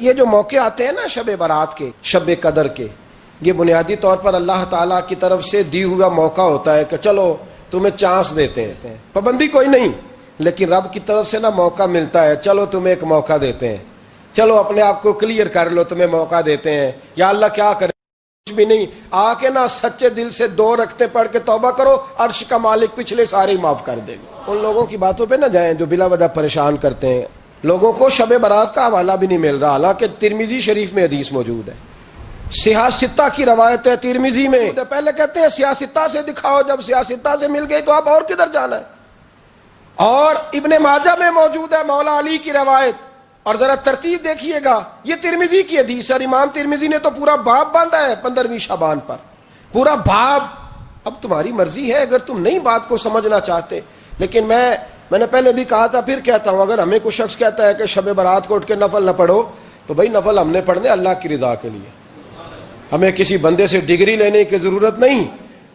یہ جو موقع آتے ہیں نا شب برات کے، شب قدر کے، یہ بنیادی طور پر اللہ تعالیٰ کی طرف سے دی ہوا موقع ہوتا ہے کہ چلو تمہیں چانس دیتے ہیں، پابندی کوئی نہیں، لیکن رب کی طرف سے نا موقع ملتا ہے، چلو تمہیں ایک موقع دیتے ہیں، چلو اپنے آپ کو کلیئر کر لو، تمہیں موقع دیتے ہیں، یا اللہ کیا کرے کچھ بھی نہیں، آ کے نا سچے دل سے 2 رکعتیں پڑھ کے توبہ کرو، عرش کا مالک پچھلے سارے معاف کر دے گا۔ ان لوگوں کی باتوں پہ نہ جائیں جو بلا وجہ پریشان کرتے ہیں لوگوں کو۔ شب برات کا حوالہ بھی نہیں مل رہا، حالانکہ ترمذی شریف میں حدیث موجود ہے، سیاہ ستہ کی روایت ہے ترمذی میں۔ پہلے کہتے ہیں سیاہ ستہ سے دکھاؤ، جب سیاہ ستہ سے مل گئی تو اب اور کدھر جانا ہے؟ اور ابن ماجہ میں موجود ہے مولا علی کی روایت، اور ذرا ترتیب دیکھیے گا، یہ ترمذی کی حدیث ہے، اور امام ترمذی نے تو پورا باب باندھا ہے 15ویں شعبان پر، پورا باب۔ اب تمہاری مرضی ہے اگر تم نہیں بات کو سمجھنا چاہتے، لیکن میں نے پہلے بھی کہا تھا پھر کہتا ہوں، اگر ہمیں کوئی شخص کہتا ہے کہ شب برات کو اٹھ کے نفل نہ پڑھو، تو بھائی نفل ہم نے پڑھنے اللہ کی رضا کے لیے، ہمیں کسی بندے سے ڈگری لینے کی ضرورت نہیں،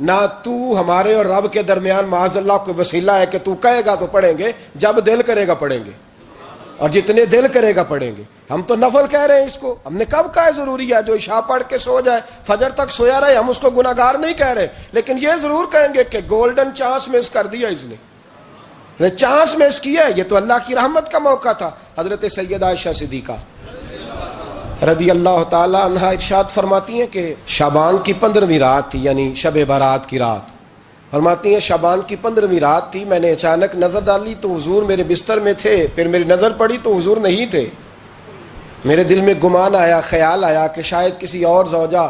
نہ تو ہمارے اور رب کے درمیان معاذ اللہ کوئی وسیلہ ہے کہ تو کہے گا تو پڑھیں گے، جب دل کرے گا پڑھیں گے، اور جتنے دل کرے گا پڑھیں گے۔ ہم تو نفل کہہ رہے ہیں اس کو، ہم نے کب کہا ہے ضروری ہے جو عشاء پڑھ کے سو جائے فجر تک سویا رہے، ہم اس کو گناہگار نہیں کہہ رہے، لیکن یہ ضرور کہیں گے کہ گولڈن چانس مس کر دیا اس نے چانس مس کیا ہے، یہ تو اللہ کی رحمت کا موقع تھا۔ حضرت سیدہ عائشہ صدیقہ رضی اللہ تعالی عنہا ارشاد فرماتی ہیں کہ شعبان کی 15ویں رات تھی، یعنی شب برات کی رات، فرماتی ہیں شعبان کی 15ویں رات تھی، میں نے اچانک نظر ڈالی تو حضور میرے بستر میں تھے، پھر میری نظر پڑی تو حضور نہیں تھے، میرے دل میں گمان آیا، خیال آیا کہ شاید کسی اور زوجہ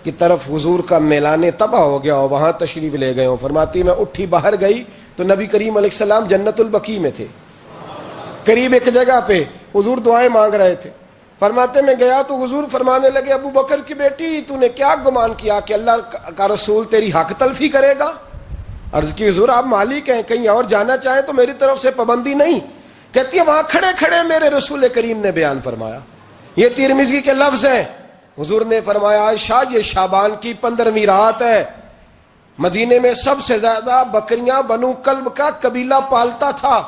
کی طرف حضور کا میلان تباہ ہو گیا ہو، وہاں تشریف لے گئے ہوں۔ فرماتی میں اٹھی باہر گئی تو نبی کریم علیہ السلام جنت البقیع میں تھے، قریب ایک جگہ پہ حضور دعائیں مانگ رہے تھے۔ فرماتے میں گیا تو حضور فرمانے لگے ابو بکر کی بیٹی تو نے کیا گمان کیا کہ اللہ کا رسول تیری حق تلفی کرے گا؟ عرض کی حضور آپ مالک ہیں، کہیں اور جانا چاہیں تو میری طرف سے پابندی نہیں۔ کہتی ہے وہاں کھڑے کھڑے میرے رسول کریم نے بیان فرمایا، یہ ترمذی کے لفظ ہیں، حضور نے فرمایا عائشہ یہ شعبان کی 15ویں رات ہے، مدینے میں سب سے زیادہ بکریاں بنو کلب کا قبیلہ پالتا تھا،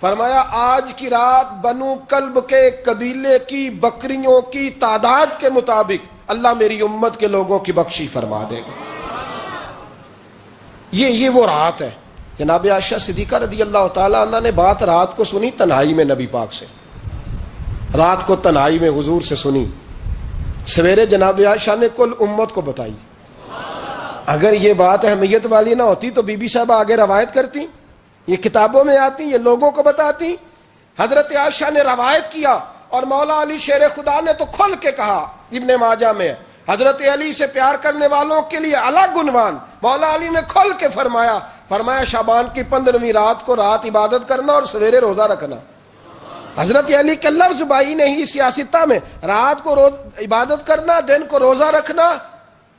فرمایا آج کی رات بنو کلب کے قبیلے کی بکریوں کی تعداد کے مطابق اللہ میری امت کے لوگوں کی بخشی فرما دے گا۔ یہ وہ رات ہے۔ جناب عائشہ صدیقہ رضی اللہ تعالیٰ عنہ نے بات رات کو سنی تنہائی میں نبی پاک سے، رات کو تنہائی میں حضور سے سنی، سویرے جناب عائشہ نے کل امت کو بتائی۔ اگر یہ بات اہمیت والی نہ ہوتی تو بی بی صاحبہ آگے روایت کرتی، یہ کتابوں میں آتی، یہ لوگوں کو بتاتی۔ حضرت عائشہ نے روایت کیا اور مولا علی شیر خدا نے تو کھل کے کہا، ابن ماجہ میں حضرت علی سے پیار کرنے والوں کے لیے الگ عنوان، مولا علی نے کھل کے فرمایا شعبان کی 15ویں رات کو رات عبادت کرنا اور سویرے روزہ رکھنا۔ حضرت علی کے لفظ بائی نہیں سیاستہ میں، رات کو عبادت کرنا، دن کو روزہ رکھنا۔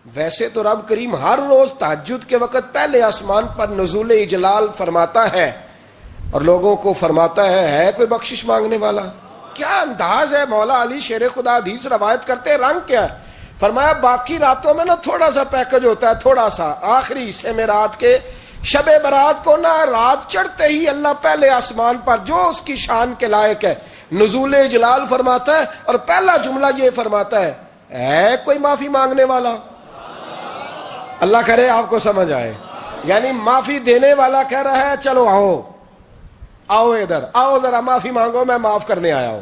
ویسے تو رب کریم ہر روز تہجد کے وقت پہلے آسمان پر نزول اجلال فرماتا ہے اور لوگوں کو فرماتا ہے کوئی بخشش مانگنے والا؟ کیا انداز ہے مولا علی شیر خدا حدیث روایت کرتے، رنگ کیا ہے؟ فرمایا باقی راتوں میں نا تھوڑا سا پیکج ہوتا ہے، تھوڑا سا آخری حصے میں رات کے، شب برات کو نا رات چڑھتے ہی اللہ پہلے آسمان پر جو اس کی شان کے لائق ہے نزول اجلال فرماتا ہے، اور پہلا جملہ یہ فرماتا ہے کوئی معافی مانگنے والا؟ اللہ کرے آپ کو سمجھ آئے، یعنی معافی دینے والا کہہ رہا ہے چلو آؤ ادھر آؤ ذرا معافی مانگو، میں معاف کرنے آیا ہوں،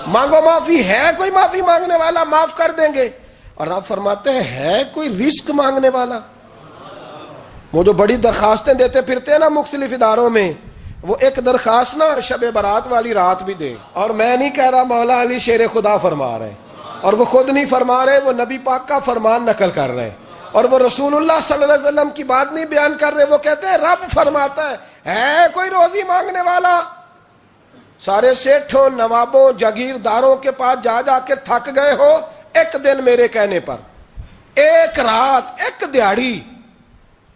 مانگو معافی، ہے کوئی معافی مانگنے والا؟ معاف کر دیں گے۔ اور آپ فرماتے ہیں ہے کوئی رزق مانگنے والا؟ وہ جو بڑی درخواستیں دیتے پھرتے ہیں نا مختلف اداروں میں، وہ ایک درخواست نا شب برات والی رات بھی دے۔ اور میں نہیں کہہ رہا، مولا علی شیر خدا فرما رہے ہیں، اور وہ خود نہیں فرما رہے، وہ نبی پاک کا فرمان نقل کر رہے ہیں، اور وہ رسول اللہ صلی اللہ علیہ وسلم کی بات نہیں بیان کر رہے، وہ کہتے ہیں رب فرماتا ہے کوئی روزی مانگنے والا؟ سارے سیٹھوں نوابوں جاگیرداروں کے پاس جا جا کے تھک گئے ہو، ایک دن میرے کہنے پر، ایک رات، ایک دیہڑی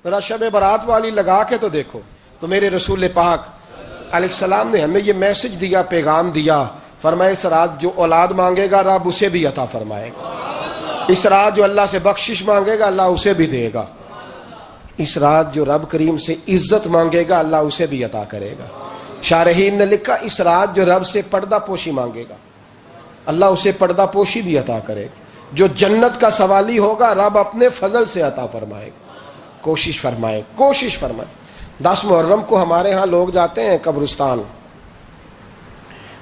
ذرا شب برات والی لگا کے تو دیکھو۔ تو میرے رسول پاک علیہ السلام نے ہمیں یہ میسج دیا، پیغام دیا، فرمایا اس رات جو اولاد مانگے گا رب اسے بھی عطا فرمائے گا، اس رات جو اللہ سے بخشش مانگے گا اللہ اسے بھی دے گا، اس رات جو رب کریم سے عزت مانگے گا اللہ اسے بھی عطا کرے گا۔ شارحین نے لکھا اس رات جو رب سے پردہ پوشی مانگے گا، اللہ اسے پردہ پوشی بھی عطا کرے. جو جنت کا سوالی ہوگا رب اپنے فضل سے عطا فرمائے. کوشش فرمائے. 10 محرم کو ہمارے ہاں لوگ جاتے ہیں قبرستان.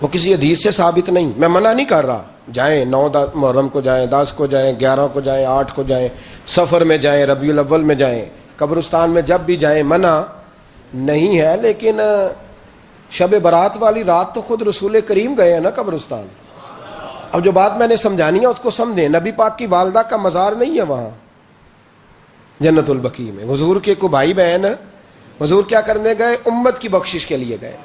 وہ کسی حدیث سے ثابت نہیں، میں منع نہیں کر رہا، جائیں 9 محرم کو جائیں، 10 کو جائیں، 11 کو جائیں، 8 کو جائیں، سفر میں جائیں، ربیع الاول میں جائیں، قبرستان میں جب بھی جائیں منع نہیں ہے. لیکن شب برات والی رات تو خود رسول کریم گئے ہیں نا قبرستان. اب جو بات میں نے سمجھانی ہے اس کو سمجھیں. نبی پاک کی والدہ کا مزار نہیں ہے وہاں جنت البقیع میں. حضور کے کو بھائی بہن، حضور کیا کرنے گئے؟ امت کی بخشش کے لیے گئے.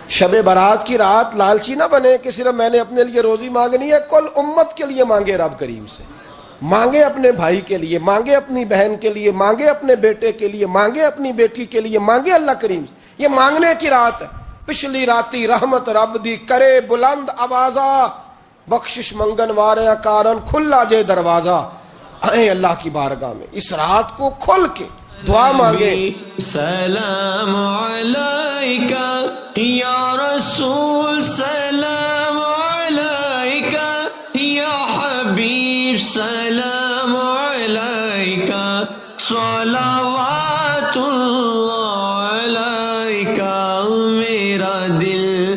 شب برات کی رات لالچی نہ بنے کہ صرف میں نے اپنے لیے روزی مانگنی ہے، کل امت کے لیے مانگے رب کریم سے. مانگے اپنے بھائی کے لیے، مانگے اپنی بہن کے لیے، مانگے اپنے بیٹے کے لیے، مانگے اپنی بیٹی کے لیے، مانگے اللہ کریم سے. یہ مانگنے کی رات ہے. پچھلی راتی رحمت رب دی کرے بلند آوازہ، بخشش منگن واریاں کارن کھلا جے دروازہ. آئیں اللہ کی بارگاہ میں اس رات کو کھل کے دعا مانگے. سلام علیکہ یا رسول، سلام علیکہ یا حبیب، سلام علیکہ صلوات اللہ علیکہ. میرا دل